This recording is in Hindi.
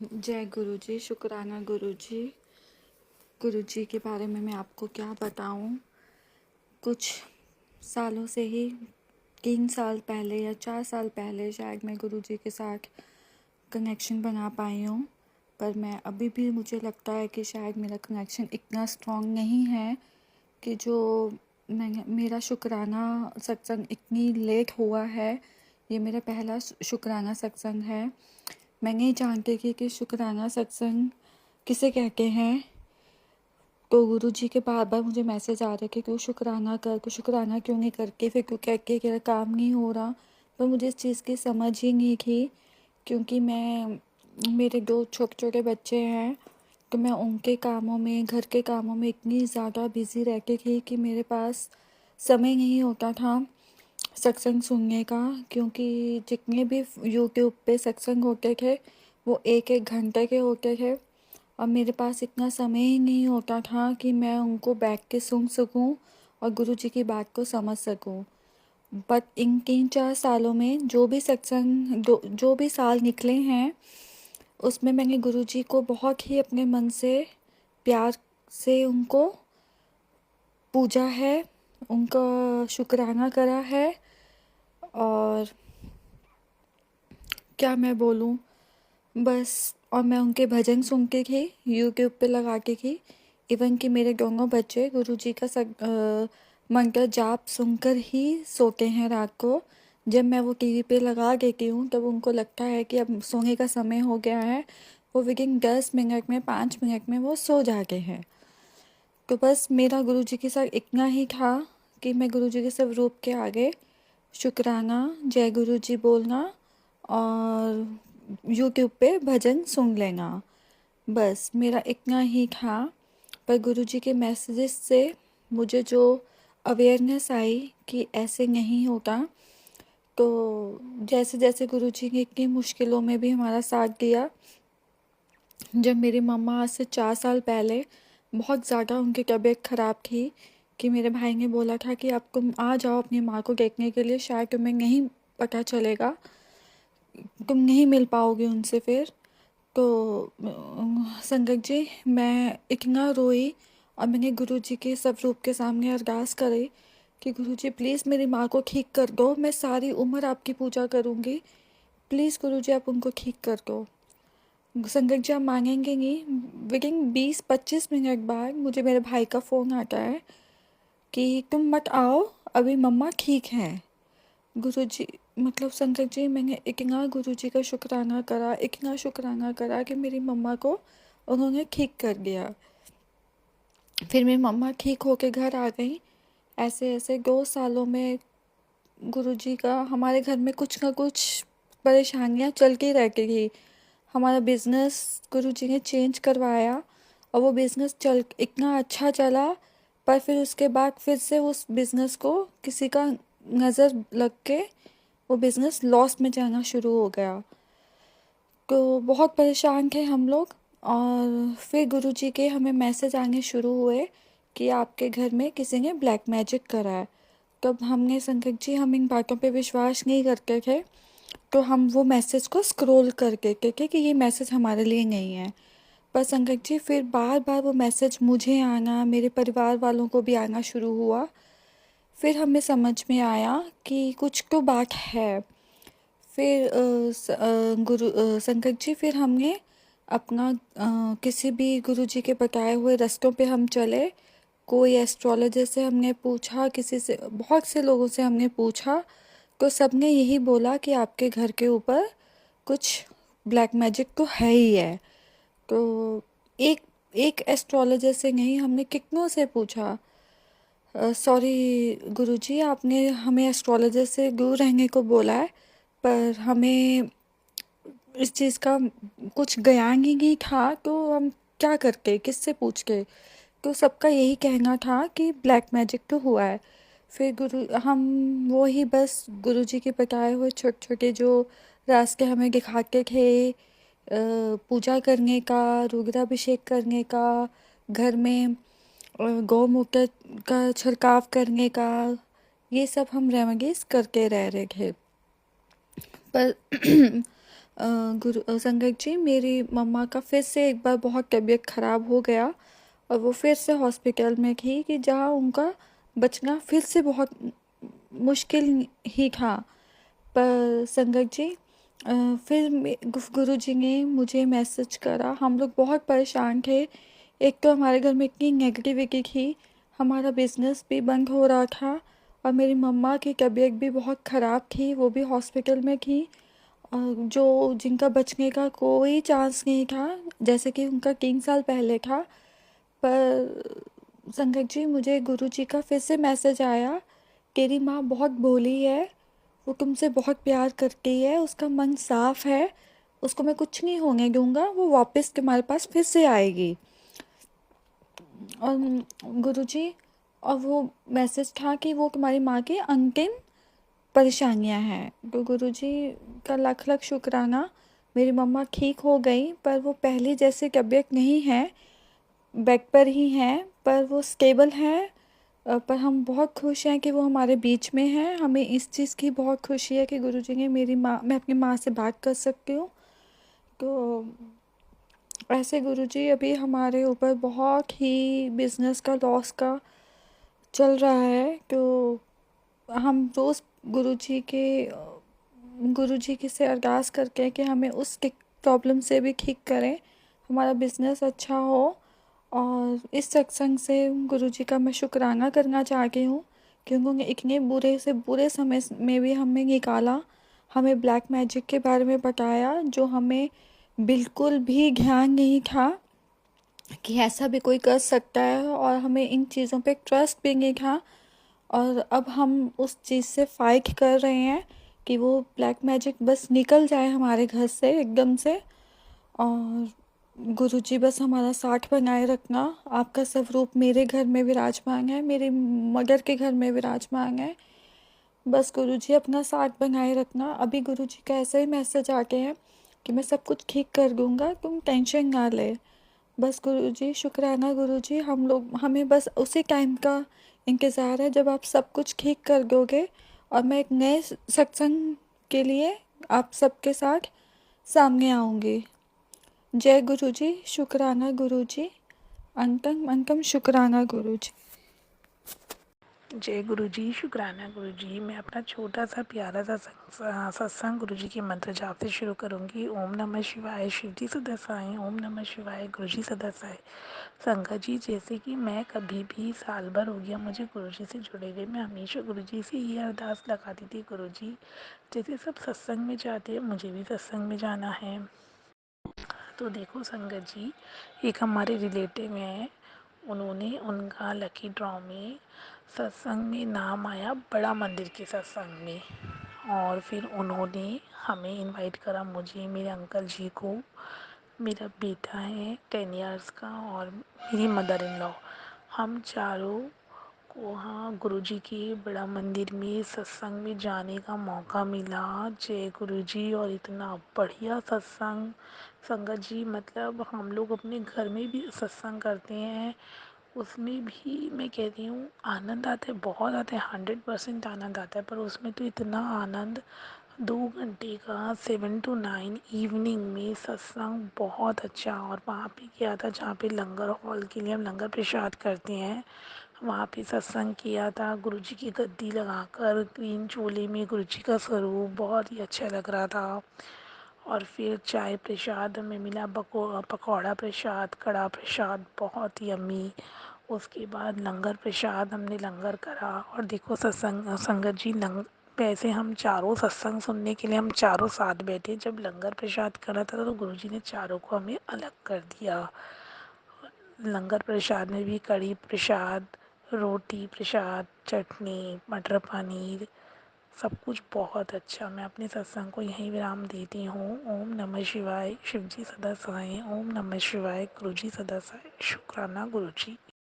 जय गुरु जी। शुक्राना गुरु जी। गुरु जी के बारे में मैं आपको क्या बताऊं। कुछ सालों से ही 3 साल पहले या 4 साल पहले शायद मैं गुरु जी के साथ कनेक्शन बना पाई हूँ, पर मैं अभी भी मुझे लगता है कि शायद मेरा कनेक्शन इतना स्ट्रॉन्ग नहीं है कि जो मेरा शुक्राना सत्संग इतनी लेट हुआ है। ये मेरा पहला शुक्राना सत्संग है। मैं नहीं जानती कि शुक्राना सत्संग किसे कहते हैं। तो गुरु जी के बार बार मुझे मैसेज आ रहे कि क्यों शुक्राना कर, कुछ शुक्राना क्यों नहीं करके, फिर क्यों कह के तेरा काम नहीं हो रहा। पर मुझे इस चीज़ की समझ ही नहीं थी, क्योंकि मेरे 2 छोटे छोटे बच्चे हैं, तो मैं उनके कामों में, घर के कामों में इतनी ज़्यादा बिज़ी रहती थी कि मेरे पास समय नहीं होता था सत्संग सुनने का। क्योंकि जितने भी यूट्यूब पे सत्संग होते थे वो 1-1 घंटे के होते थे, और मेरे पास इतना समय ही नहीं होता था कि मैं उनको बैठ के सुन सकूं और गुरु जी की बात को समझ सकूं। बट इन 3-4 सालों में जो भी सत्संग जो भी साल निकले हैं, उसमें मैंने गुरु जी को बहुत ही अपने मन से प्यार से उनको पूजा है, उनका शुक्राना करा है। और क्या मैं बोलूं, बस। और मैं उनके भजन सुनती थी, यूट्यूब पे लगाती थी। इवन कि मेरे दोनों बच्चे गुरु जी का मंत्र जाप सुनकर ही सोते हैं रात को। जब मैं वो टीवी पे लगा देती हूँ तब उनको लगता है कि अब सोने का समय हो गया है। वो विदिन 10 मिनट में, 5 मिनट में वो सो जाते हैं। तो बस मेरा गुरु जी के साथ इतना ही था कि मैं गुरु जी के स्वरूप के आगे शुक्राना, जय गुरु जी बोलना और यूट्यूब पे भजन सुन लेना, बस मेरा इतना ही था। पर गुरु जी के मैसेजेस से मुझे जो अवेयरनेस आई कि ऐसे नहीं होता, तो जैसे जैसे गुरु जी ने इतनी मुश्किलों में भी हमारा साथ दिया। जब मेरी मम्मा आज से 4 साल पहले बहुत ज़्यादा उनकी तबीयत ख़राब थी, कि मेरे भाई ने बोला था कि आप तुम आ जाओ अपनी माँ को देखने के लिए, शायद तुम्हें नहीं पता चलेगा, तुम नहीं मिल पाओगे उनसे फिर। तो संगत जी, मैं इतना रोई और मैंने गुरु जी के स्वरूप के सामने अरदास करी कि गुरु जी प्लीज़ मेरी माँ को ठीक कर दो, मैं सारी उम्र आपकी पूजा करूँगी, प्लीज़ गुरु जी आप उनको ठीक कर दो। संगत जी आप मांगेंगे नहीं, विदिन 20-25 मिनट बाद मुझे मेरे भाई का फ़ोन आता है कि तुम मत आओ, अभी मम्मा ठीक हैं। गुरु जी, मतलब संगत जी, मैंने इतना गुरु जी का शुक्राना करा, इतना शुक्राना करा कि मेरी मम्मा को उन्होंने ठीक कर दिया। फिर मेरी मम्मा ठीक होके घर आ गई। ऐसे ऐसे 2 सालों में गुरु जी का हमारे घर में कुछ ना कुछ परेशानियां चलती रहती थी। हमारा बिज़नेस गुरु जी ने चेंज करवाया और वो बिज़नेस चल इतना अच्छा चला, पर फिर उसके बाद फिर से उस बिज़नेस को किसी का नज़र लग के वो बिज़नेस लॉस में जाना शुरू हो गया। तो बहुत परेशान थे हम लोग। और फिर गुरुजी के हमें मैसेज आने शुरू हुए कि आपके घर में किसी ने ब्लैक मैजिक करा है। तब हमने संगत जी, हम इन बातों पे विश्वास नहीं करते थे, तो हम वो मैसेज को स्क्रॉल कर देते थे कि ये मैसेज हमारे लिए नहीं है। पर संगत जी, फिर बार बार वो मैसेज मुझे आना, मेरे परिवार वालों को भी आना शुरू हुआ। फिर हमें समझ में आया कि कुछ तो बात है। फिर संगत जी, फिर हमने अपना किसी भी गुरु जी के बताए हुए रास्तों पे हम चले। कोई एस्ट्रोलॉजर से हमने पूछा, किसी से, बहुत से लोगों से हमने पूछा, तो सबने यही बोला कि आपके घर के ऊपर कुछ ब्लैक मैजिक तो है ही है। तो एक एक एस्ट्रोलॉजर से नहीं, हमने कितनों से पूछा। सॉरी गुरुजी, आपने हमें एस्ट्रोलॉजर से दूर रहने को बोला है, पर हमें इस चीज़ का कुछ ज्ञान ही नहीं था, तो हम क्या करते, किससे पूछ के। तो सबका यही कहना था कि ब्लैक मैजिक तो हुआ है। फिर हम वो ही बस गुरुजी के बताए हुए छोटे छोटे जो रास्ते हमें दिखाते थे, पूजा करने का, रुद्राभिषेक करने का, घर में गौमूत्र का छिड़काव करने का, ये सब हम रेमेडीज करते रह रहे थे। पर संगत जी, मेरी मम्मा का फिर से एक बार बहुत तबीयत ख़राब हो गया और वो फिर से हॉस्पिटल में थी कि जहाँ उनका बचना फिर से बहुत मुश्किल ही था। पर संगत जी, फिर गुरु जी ने मुझे मैसेज करा। हम लोग बहुत परेशान थे। एक तो हमारे घर में इतनी नेगेटिविटी थी, हमारा बिजनेस भी बंद हो रहा था और मेरी मम्मा की तबीयत भी बहुत ख़राब थी, वो भी हॉस्पिटल में थी। जो जिनका बचने का कोई चांस नहीं था, जैसे कि उनका 3 साल पहले था। पर संगत जी, मुझे गुरु जी का फिर से मैसेज आया, तेरी माँ बहुत भोली है, वो तुमसे बहुत प्यार करती है, उसका मन साफ है, उसको मैं कुछ नहीं होने दूंगा, वो वापस तुम्हारे पास फिर से आएगी। और गुरु जी, और वो मैसेज था कि वो तुम्हारी माँ की अंतिम परेशानियां हैं। तो गुरुजी का लाख लाख शुक्राना, मेरी मम्मा ठीक हो गई, पर वो पहले जैसे तबीयत नहीं है, बेड पर ही हैं, पर वो स्टेबल हैं। पर हम बहुत खुश हैं कि वो हमारे बीच में हैं। हमें इस चीज़ की बहुत खुशी है कि गुरुजी ने मेरी माँ मैं अपनी माँ से बात कर सकती हूँ। तो ऐसे गुरुजी अभी हमारे ऊपर बहुत ही बिजनेस का लॉस का चल रहा है। तो हम रोज़ गुरुजी के गुरुजी की से अरदास करके कि हमें उस प्रॉब्लम से भी ठीक करें, हमारा बिजनेस अच्छा हो। और इस सत्संग से गुरुजी का मैं शुक्राना करना चाहती हूँ क्योंकि उन्होंने इतने बुरे से बुरे समय में भी हमें निकाला, हमें ब्लैक मैजिक के बारे में बताया जो हमें बिल्कुल भी ध्यान नहीं था कि ऐसा भी कोई कर सकता है, और हमें इन चीज़ों पे ट्रस्ट भी नहीं था। और अब हम उस चीज़ से फाइट कर रहे हैं कि वो ब्लैक मैजिक बस निकल जाए हमारे घर से एकदम से। और गुरुजी बस हमारा साथ बनाए रखना। आपका स्वरूप मेरे घर में विराजमान है, मेरे मदर के घर में विराजमान है। बस गुरुजी अपना साथ बनाए रखना। अभी गुरुजी का ऐसा ही मैसेज आ गया है कि मैं सब कुछ ठीक कर दूंगा, तुम टेंशन ना ले। बस गुरुजी शुक्राना गुरुजी, हम लोग हमें बस उसी टाइम का इंतज़ार है जब आप सब कुछ ठीक कर दोगे और मैं एक नए सत्संग के लिए आप सबके साथ सामने आऊँगी। जय गुरुजी, शुक्राना गुरुजी, अंतम अंतम शुक्राना गुरुजी। जय गुरुजी, शुक्राना गुरुजी। मैं अपना छोटा सा प्यारा सा सत्संग गुरुजी के मंत्र जाप से शुरू करूंगी। ओम नमः शिवाय, शिव जी सदा साई। ओम नमः शिवाय, गुरुजी सदा साई। संगत जी, जैसे कि मैं कभी भी साल भर हो गया मुझे गुरुजी से जुड़े हुए, मैं हमेशा गुरुजी से ये अरदास लगाती थी, गुरुजी जैसे सब सत्संग में जाते हैं मुझे भी सत्संग में जाना है। तो देखो संगत जी, एक हमारे रिलेटिव हैं, उन्होंने उनका लकी ड्रॉ में सत्संग में नाम आया, बड़ा मंदिर के सत्संग में। और फिर उन्होंने हमें इनवाइट करा, मुझे, मेरे अंकल जी को। मेरा बेटा है 10 इयर्स का और मेरी मदर इन लॉ, हम चारों को हाँ गुरुजी के बड़ा मंदिर में सत्संग में जाने का मौका मिला। जय गुरुजी। और इतना बढ़िया सत्संग संगत जी, मतलब हम लोग अपने घर में भी सत्संग करते हैं, उसमें भी मैं कहती हूँ आनंद आता है, बहुत आता है, 100% आनंद आता है। पर उसमें तो इतना आनंद, 2 घंटे का 7 to 9 इवनिंग में सत्संग, बहुत अच्छा। और वहाँ पे क्या था, जहाँ पे लंगर हॉल के लिए हम लंगर प्रसाद करते हैं, वहाँ पे सत्संग किया था। गुरुजी की गद्दी लगाकर ग्रीन चोले में गुरुजी का स्वरूप बहुत ही अच्छा लग रहा था। और फिर चाय प्रसाद हमें मिला, पकौड़ा प्रसाद, कड़ा प्रसाद, बहुत ही यम्मी। उसके बाद लंगर प्रसाद, हमने लंगर करा। और देखो सत्संग संगत जी, वैसे हम चारों सत्संग सुनने के लिए हम चारों साथ बैठे, जब लंगर प्रसाद करा था तो गुरुजी ने चारों को हमें अलग कर दिया। लंगर प्रसाद में भी कड़ी प्रसाद, रोटी प्रसाद, चटनी, मटर पनीर, सब कुछ बहुत अच्छा। मैं अपने सत्संग को यहीं विराम देती हूँ। ओम नमः शिवाय, शिव जी सदा सहाय। ओम नमः शिवाय, गुरु जी सदा सहाय। शुक्राना गुरु जी।